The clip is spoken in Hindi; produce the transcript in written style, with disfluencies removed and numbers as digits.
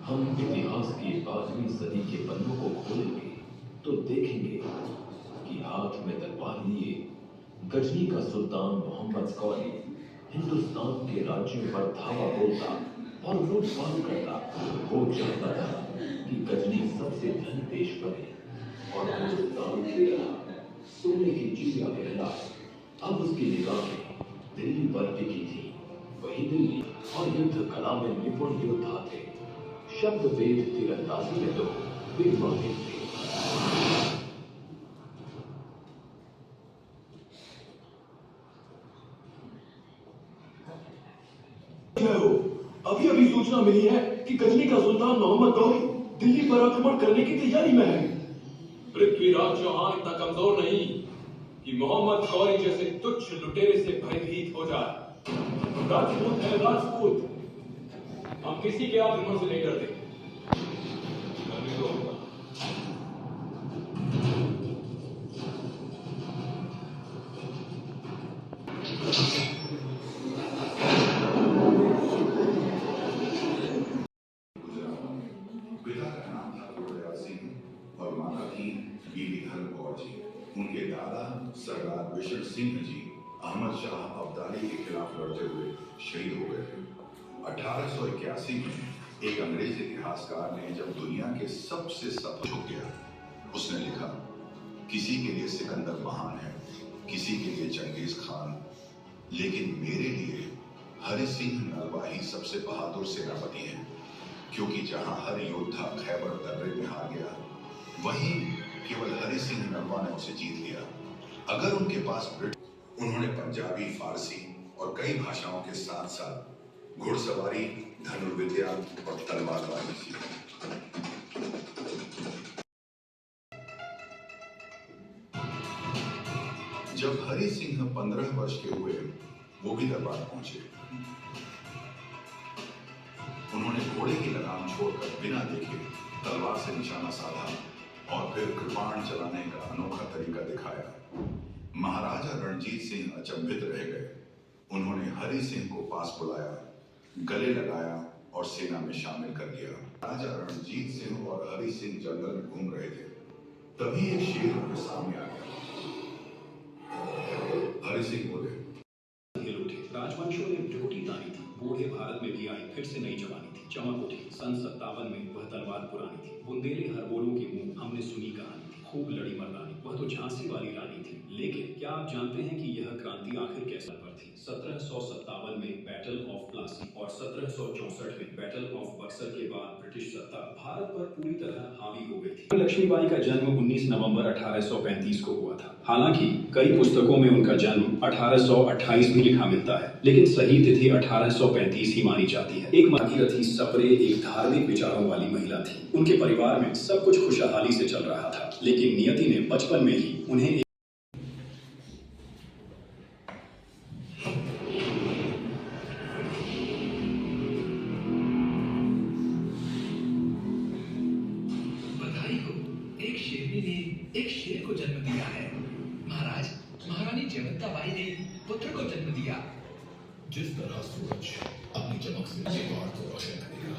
हम इतिहास की 12वीं सदी के पन्नों को खोलेंगे तो देखेंगे कि हाथ में तलवार लिए गजनी का सुल्तान मोहम्मद गौरी हिंदुस्तान के राज्यों पर धावा बोलता और लूटपाट करता। वो चाहता था कि गजनी सबसे धनी देश बने और हिंदुस्तान की तरह सोने की चिड़िया कहलाए। अब उसकी निगाहें दिल्ली पर टिकी थी। वही दिल्ली और युद्ध कला में निपुण योद्धा थे। शब्द वेद तीरंदाजी में तो वे माहिर थे। अभी अभी सूचना मिली है कि गजनी का सुल्तान मोहम्मद गौरी दिल्ली पर आक्रमण करने की तैयारी में है। पृथ्वीराज चौहान इतना कमजोर नहीं कि मोहम्मद गौरी जैसे तुच्छ लुटेरे से भयभीत हो जाए। राजपूत है राजपूत, हम किसी के आक्रमण से नहीं डरते। करने दो। पिता का नाम था गुरदयाल सिंह और माता थी बीबी धर्म कौर जी। उनके दादा सरदार बिशन सिंह जी अहमद शाह अब्दाली के खिलाफ लड़ते हुए शहीद हो गए थे। 1881 में एक अंग्रेज इतिहासकार ने जब दुनिया के सबसे सब झुक गया, उसने लिखा, किसी के लिए सिकंदर महान है, किसी के लिए चंगेज खान, लेकिन मेरे लिए हरि सिंह नरवाही सबसे बहादुर सेनापति है, क्योंकि जहां हर योद्धा खैबर दर्रे में हार गया, वहीं केवल हरि सिंह नरवा ने उसे जीत लिया। अगर उनके पास उन्होंने पंजाबी, फारसी और कई भाषाओं के साथ साथ घुड़सवारी, धनुर्विद्या और तलवारबाजी सीखी। जब हरि सिंह 15 वर्ष के हुए, वो भी दरबार पहुंचे। उन्होंने घोड़े की लगाम छोड़कर बिना देखे तलवार से निशाना साधा और फिर कृपाण चलाने का अनोखा तरीका दिखाया। महाराजा रणजीत सिंह अचंभित रह गए। उन्होंने हरि सिंह को पास बुलाया, गले लगाया और सेना में शामिल कर लिया। राजा रणजीत सिंह और हरि सिंह जंगल में घूम रहे थे, तभी एक शेर उनके सामने आ गया। हरि सिंह बोले, राजवंशों ने ड्यूटी तानी थी, बूढ़े भारत में भी आई फिर से नई जवानी थी, चमक उठी। सन 57 में वह तलवार पुरानी थी, बुंदेले हरबोलों के मुंह हमने सुनी कहानी थी, खूब लड़ी मर्दानी, वह तो झांसी वाली रानी थी। लेकिन क्या आप जानते हैं कि यह क्रांति आखिर कैसे पर थी? 1757 में बैटल ऑफ प्लासी और 1764 में बैटल ऑफ बक्सर के बाद ब्रिटिश सत्ता भारत पर पूरी तरह हावी हो गई थी। लक्ष्मीबाई का जन्म 19 नवंबर 1835 को हुआ था। हालांकि कई पुस्तकों में उनका जन्म 1828 भी लिखा मिलता है, लेकिन सही तिथि 1835 ही मानी जाती है। एक भागीरथी सपरे एक धार्मिक विचारों वाली महिला थी। उनके परिवार में सब कुछ खुशहाली से चल रहा था, लेकिन नियति ने बचपन में ही उन्हें एक शेर को जन्म दिया है। महाराज, महारानी जयवंताबाई ने पुत्र को जन्म दिया। जिस तरह सूरज अपनी चमक से दीवार को रोशन करेगा,